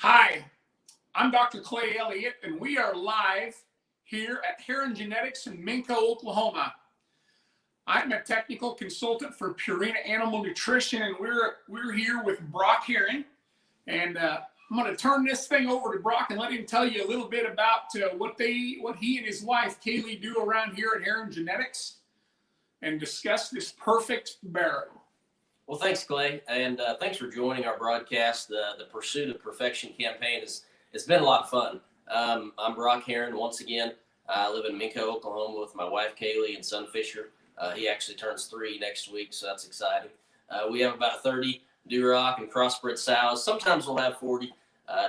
Hi, I'm Dr. Clay Elliott, and we are live here at Herren Genetics in Minco, Oklahoma. I'm a technical consultant for Purina Animal Nutrition, and we're here with Brock Herren. And I'm going to turn this thing over to Brock and let him tell you a little bit about what he and his wife Kaylee do around here at Herren Genetics, and discuss this perfect barrow. Well, thanks, Clay, and thanks for joining our broadcast. The Pursuit of Perfection campaign it's been a lot of fun. I'm Brock Herren once again. I live in Minco, Oklahoma with my wife Kaylee and son Fisher. He actually turns 3 next week, so that's exciting. We have about 30 Duroc and crossbred sows. Sometimes we'll have 40,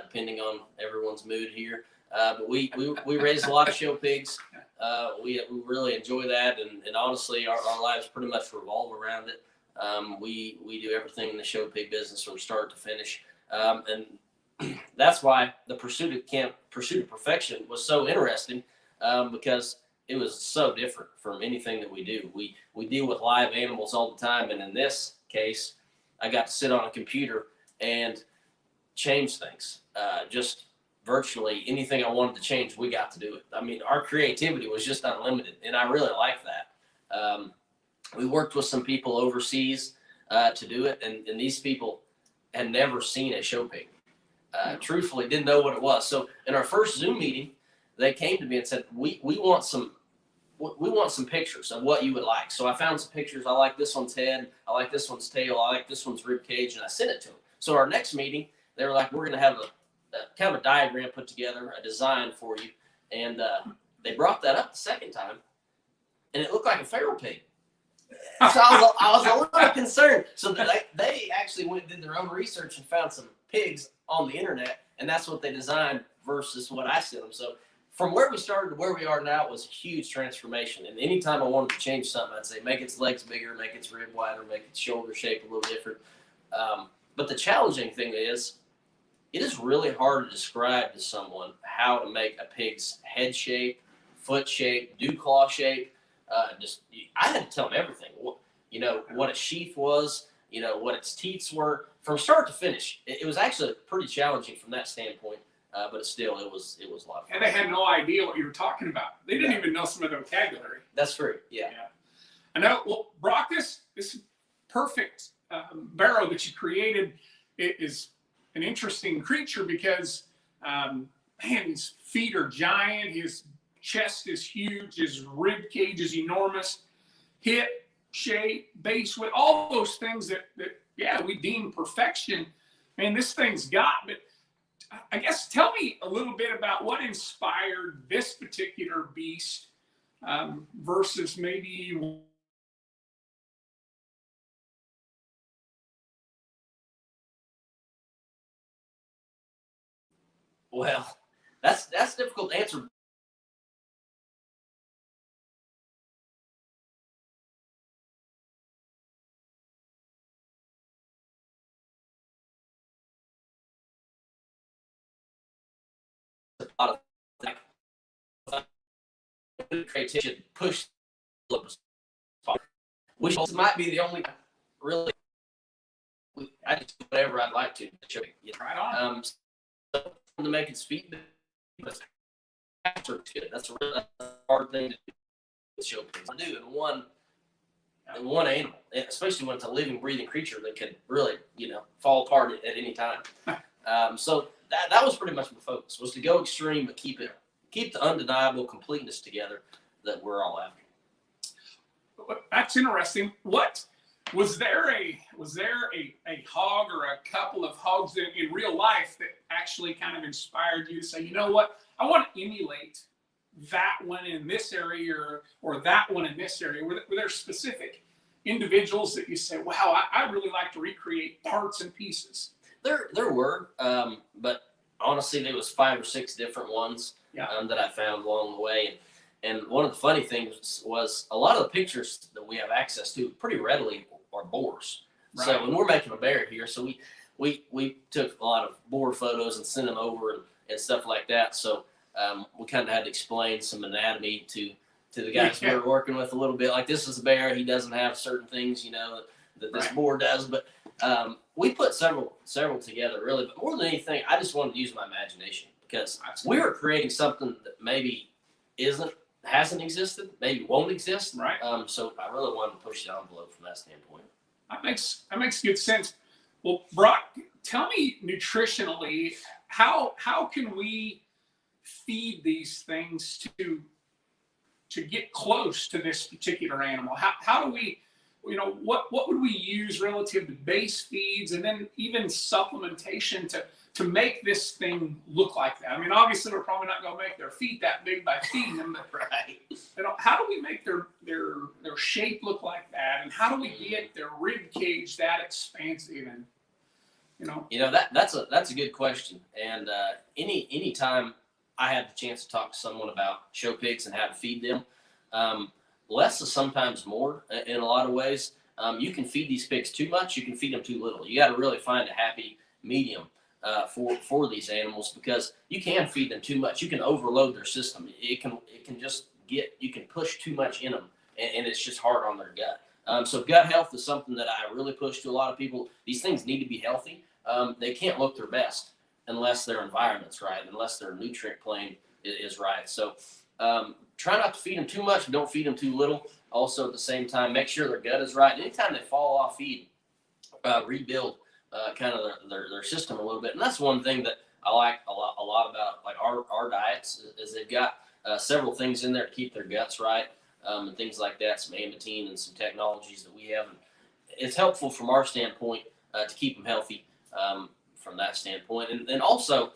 depending on everyone's mood here. But we raise a lot of show pigs. We really enjoy that, and honestly, our lives pretty much revolve around it. We do everything in the show pig business from start to finish, and that's why the Pursuit of Perfection was so interesting, because it was so different from anything that we do. We deal with live animals all the time, and in this case, I got to sit on a computer and change things. Just virtually anything I wanted to change, we got to do it. I mean, our creativity was just unlimited, and I really like that. We worked with some people overseas to do it, and these people had never seen a show pig. Truthfully, didn't know what it was. So in our first Zoom meeting, they came to me and said, "We want some pictures of what you would like." So I found some pictures. I like this one's head. I like this one's tail. I like this one's rib cage, and I sent it to them. So our next meeting, they were like, "We're going to have a kind of a diagram put together, a design for you," and they brought that up the second time, and it looked like a feral pig. So I was a little concerned. So they actually went and did their own research and found some pigs on the internet, and that's what they designed versus what I sent them. So from where we started to where we are now was a huge transformation. And anytime I wanted to change something, I'd say make its legs bigger, make its rib wider, make its shoulder shape a little different. But the challenging thing is, it is really hard to describe to someone how to make a pig's head shape, foot shape, dew claw shape. I had to tell them everything. What a sheath was, what its teeth were, from start to finish. It was actually pretty challenging from that standpoint, but it was a lot of fun. And they had no idea what you were talking about. They didn't even know some of the vocabulary. That's true. Yeah. I know. Well, Brock, this perfect barrow that you created is an interesting creature because, his feet are giant. His chest is huge. His rib cage is enormous. Hip shape, base width, all those things that we deem perfection. Man, this thing's got. But I guess tell me a little bit about what inspired this particular beast versus maybe. Well, that's difficult to answer. A lot of creativity push, which might be the only really. I just do whatever I'd like to. Right on. So to make its feet, but that's good. That's a really hard thing to do. Show people to do in one animal, especially when it's a living, breathing creature that could really, fall apart at any time. So that was pretty much my focus, was to go extreme but keep the undeniable completeness together that we're all after. That's interesting. What was there a hog or a couple of hogs in real life that actually kind of inspired you to say, you know what, I want to emulate that one in this area or that one in this area? Were there specific individuals that you say, wow, I really like to recreate parts and pieces? There were, but honestly, there was 5 or 6 different ones that I found along the way. And one of the funny things was a lot of the pictures that we have access to pretty readily are boars. Right. So when we're making a bear here, so we took a lot of boar photos and sent them over and stuff like that. So we kind of had to explain some anatomy to the guys we were working with a little bit. Like, this is a bear. He doesn't have certain things, that this Right. board does, but we put several together really. But more than anything, I just wanted to use my imagination because we were creating something that maybe hasn't existed, maybe won't exist. Right. So I really wanted to push the envelope from that standpoint. That makes good sense. Well, Brock, tell me nutritionally, how can we feed these things to get close to this particular animal? How do we, what would we use relative to base feeds and then even supplementation to make this thing look like that? I mean, obviously we're probably not going to make their feet that big by feeding them, but Right. how do we make their shape look like that, and how do we get their rib cage that expansive? And that's a good question. And any time I had the chance to talk to someone about show pigs and how to feed them, less is sometimes more in a lot of ways. You can feed these pigs too much, you can feed them too little. You got to really find a happy medium for these animals, because you can feed them too much. You can overload their system. You can push too much in them, and it's just hard on their gut. So gut health is something that I really push to a lot of people. These things need to be healthy. They can't look their best unless their environment's right, unless their nutrient plane is right. So try not to feed them too much. Don't feed them too little. Also, at the same time, make sure their gut is right. Anytime they fall off feed, rebuild kind of their system a little bit. And that's one thing that I like a lot about like our diets is they've got several things in there to keep their guts right, and things like that, some ambatine and some technologies that we have. And it's helpful from our standpoint to keep them healthy from that standpoint. And also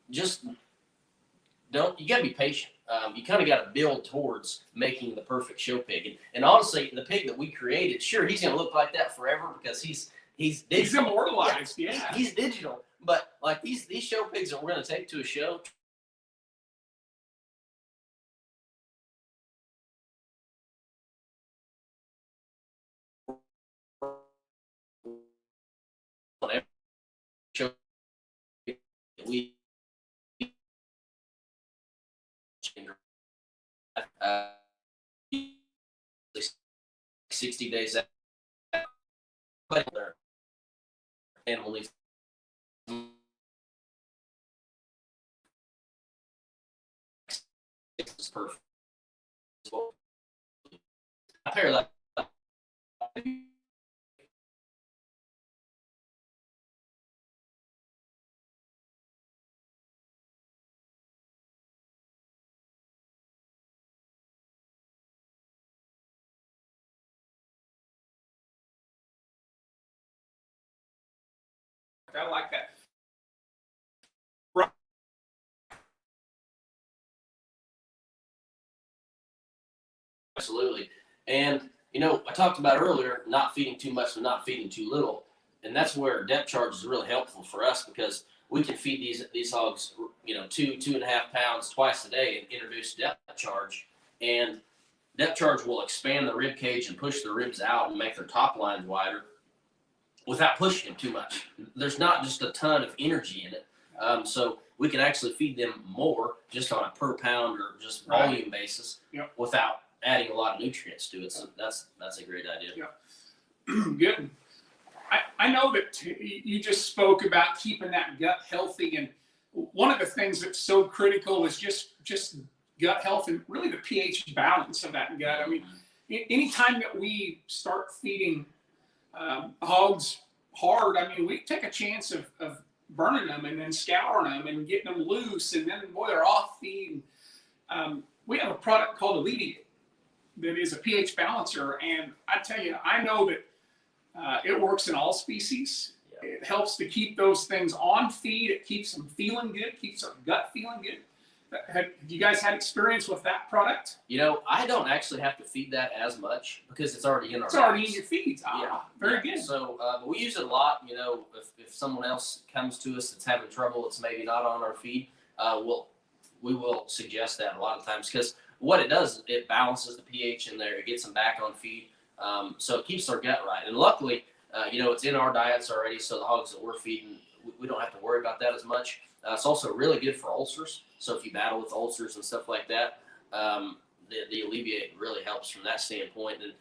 just you got to be patient. You kind of got to build towards making the perfect show pig. And honestly, the pig that we created, sure, he's going to look like that forever because he's digital. He's immortalized. Yeah. He's digital. But like these show pigs that we're going to take to a show, show we 60 days after their animal needs is perfect. I pair that. I like that. Absolutely. And, I talked about earlier, not feeding too much and not feeding too little. And that's where depth charge is really helpful for us, because we can feed these hogs, 2.5 pounds twice a day and introduce depth charge. And depth charge will expand the rib cage and push the ribs out and make their top lines wider without pushing them too much. There's not just a ton of energy in it. So we can actually feed them more just on a per pound or just volume basis without adding a lot of nutrients to it. So that's a great idea. Yeah. Good. I know that you just spoke about keeping that gut healthy, and one of the things that's so critical is just gut health and really the pH balance of that gut. I mean, anytime that we start feeding hogs hard, I mean, we take a chance of burning them and then scouring them and getting them loose, and then boy, they're off feed. We have a product called Alleviator that is a pH balancer, and I tell you, I know that it works in all species. Yeah. It helps to keep those things on feed. It keeps them feeling good, keeps their gut feeling good. Have you guys had experience with that product? I don't actually have to feed that as much because it's already in our. It's already in your feeds. Very good. So we use it a lot. If someone else comes to us that's having trouble, it's maybe not on our feed, we will suggest that a lot of times, because what it does, it balances the pH in there. It gets them back on feed, so it keeps their gut right. And luckily, it's in our diets already, so the hogs that we're feeding, we don't have to worry about that as much. It's also really good for ulcers. So if you battle with ulcers and stuff like that, the Alleviate really helps from that standpoint. And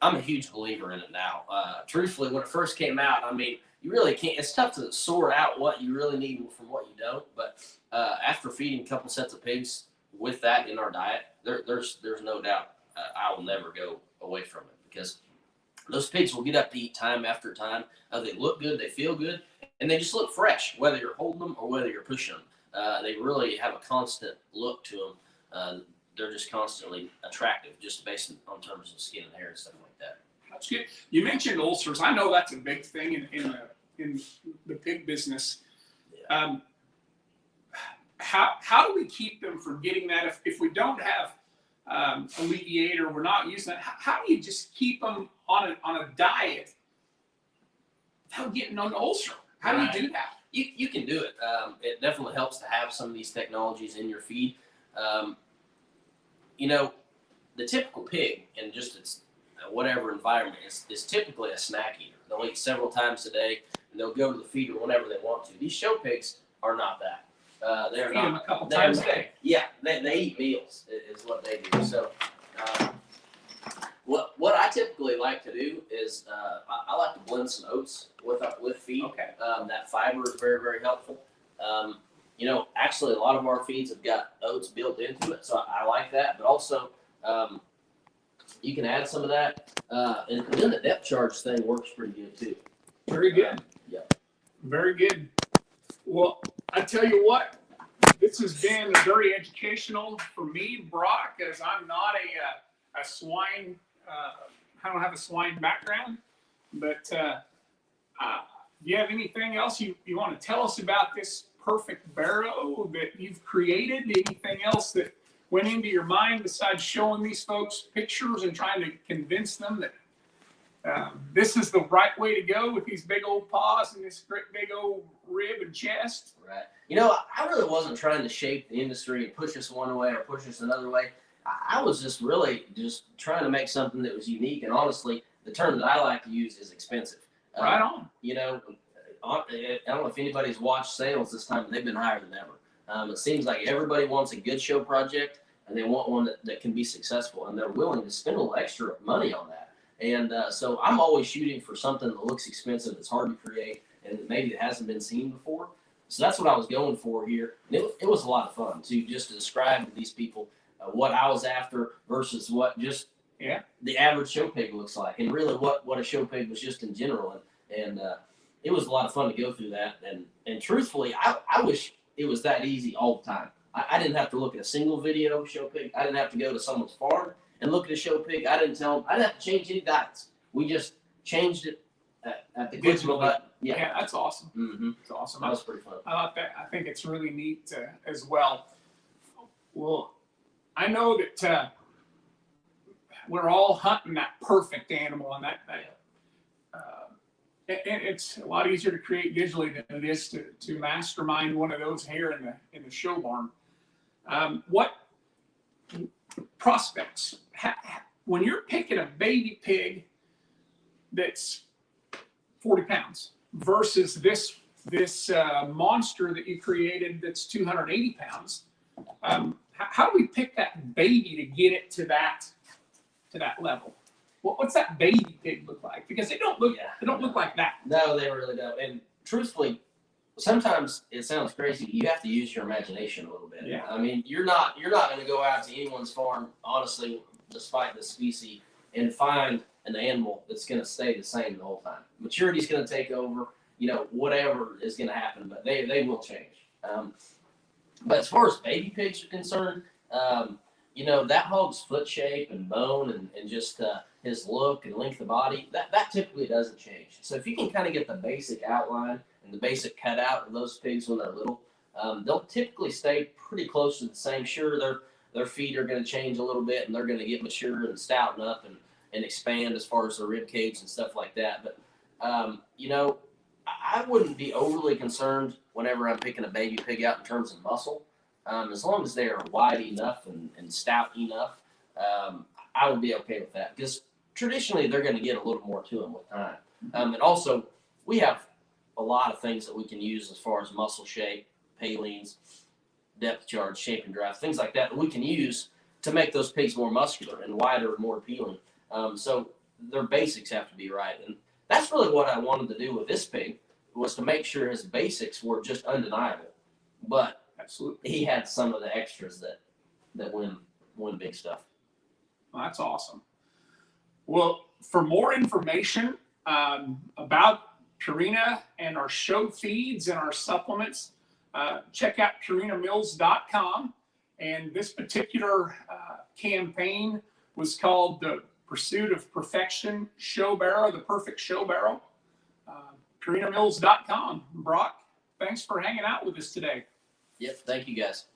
I'm a huge believer in it now. Truthfully, when it first came out, I mean, you really can't. It's tough to sort out what you really need from what you don't. But after feeding a couple sets of pigs with that in our diet, there's no doubt I will never go away from it, because those pigs will get up to eat time after time. They look good, they feel good, and they just look fresh, whether you're holding them or whether you're pushing them. They really have a constant look to them. They're just constantly attractive, just based on terms of skin and hair and stuff like that. That's good. You mentioned ulcers. I know that's a big thing in the pig business. Yeah. How do we keep them from getting that if we don't have Alleviator, we're not using that? How do you just keep them on a diet without getting an ulcer? How do you do that? You can do it. It definitely helps to have some of these technologies in your feed. You know, the typical pig in just its whatever environment is typically a snack eater. They'll eat several times a day, and they'll go to the feeder whenever they want to. These show pigs are not that. They're Feed not. them a couple times a day. Yeah, they eat meals is what they do. So, what I typically like to do is I like to blend some oats with feed. Okay. That fiber is very, very helpful. You know, actually, a lot of our feeds have got oats built into it, so I like that. But also, you can add some of that, and then the depth charge thing works pretty good too. Very good. Yeah. Very good. Well, I tell you what, this has been very educational for me, Brock, as I'm not a swine. I don't have a swine background, but do you have anything else you want to tell us about this perfect barrow that you've created? Anything else that went into your mind besides showing these folks pictures and trying to convince them that this is the right way to go with these big old paws and this great big old rib and chest? Right. You know, I really wasn't trying to shape the industry and push us one way or push us another way. I was just really just trying to make something that was unique. And honestly, the term that I like to use is expensive. Right on. You know, I don't know if anybody's watched sales this time, but they've been higher than ever. It seems like everybody wants a good show project, and they want one that can be successful, and they're willing to spend a little extra money on that. And so I'm always shooting for something that looks expensive, that's hard to create, and maybe that hasn't been seen before. So that's what I was going for here. And it was a lot of fun to describe to these people what I was after versus what just the average show pig looks like, and really what a show pig was just in general. And it was a lot of fun to go through that. And truthfully, I wish it was that easy all the time. I didn't have to look at a single video show pig. I didn't have to go to someone's farm and look at a show pig. I didn't tell them. I didn't have to change any diets. We just changed it at the click of a button. Yeah, that's awesome. Mm-hmm. It's awesome. That was pretty fun. I like that. I think it's really neat as well. Well, I know that we're all hunting that perfect animal, and and it's a lot easier to create digitally than it is to mastermind one of those here in the show barn. What prospects, when you're picking a baby pig that's 40 pounds versus this monster that you created that's 280 pounds, how do we pick that baby to get it to that level? What's that baby pig look like? Because they don't look like that. No, they really don't. And truthfully, sometimes it sounds crazy. You have to use your imagination a little bit. Yeah. I mean, you're not going to go out to anyone's farm, honestly, despite the species, and find an animal that's going to stay the same the whole time. Maturity's going to take over. You know, whatever is going to happen, but they will change. But as far as baby pigs are concerned, you know, that hog's foot shape and bone and just his look and length of body, that typically doesn't change. So if you can kind of get the basic outline and the basic cutout of those pigs when they're little, they'll typically stay pretty close to the same. Sure, their feet are going to change a little bit, and they're going to get mature and stouten up and expand as far as the rib cage and stuff like that. But, you know, I wouldn't be overly concerned whenever I'm picking a baby pig out in terms of muscle. As long as they are wide enough and stout enough, I would be okay with that, because traditionally they're going to get a little more to them with time. And also, we have a lot of things that we can use as far as muscle shape, palines, depth charge, shape and drive, things like that we can use to make those pigs more muscular and wider and more appealing. So their basics have to be right. And that's really what I wanted to do with this pig, was to make sure his basics were just undeniable. But Absolutely. he had some of the extras that win big stuff. Well, that's awesome. Well, for more information about Purina and our show feeds and our supplements, check out purinamills.com. And this particular campaign was called the Pursuit of Perfection Show Barrow, the Perfect Show Barrow. PurinaMills.com. Brock, thanks for hanging out with us today. Yep. Thank you, guys.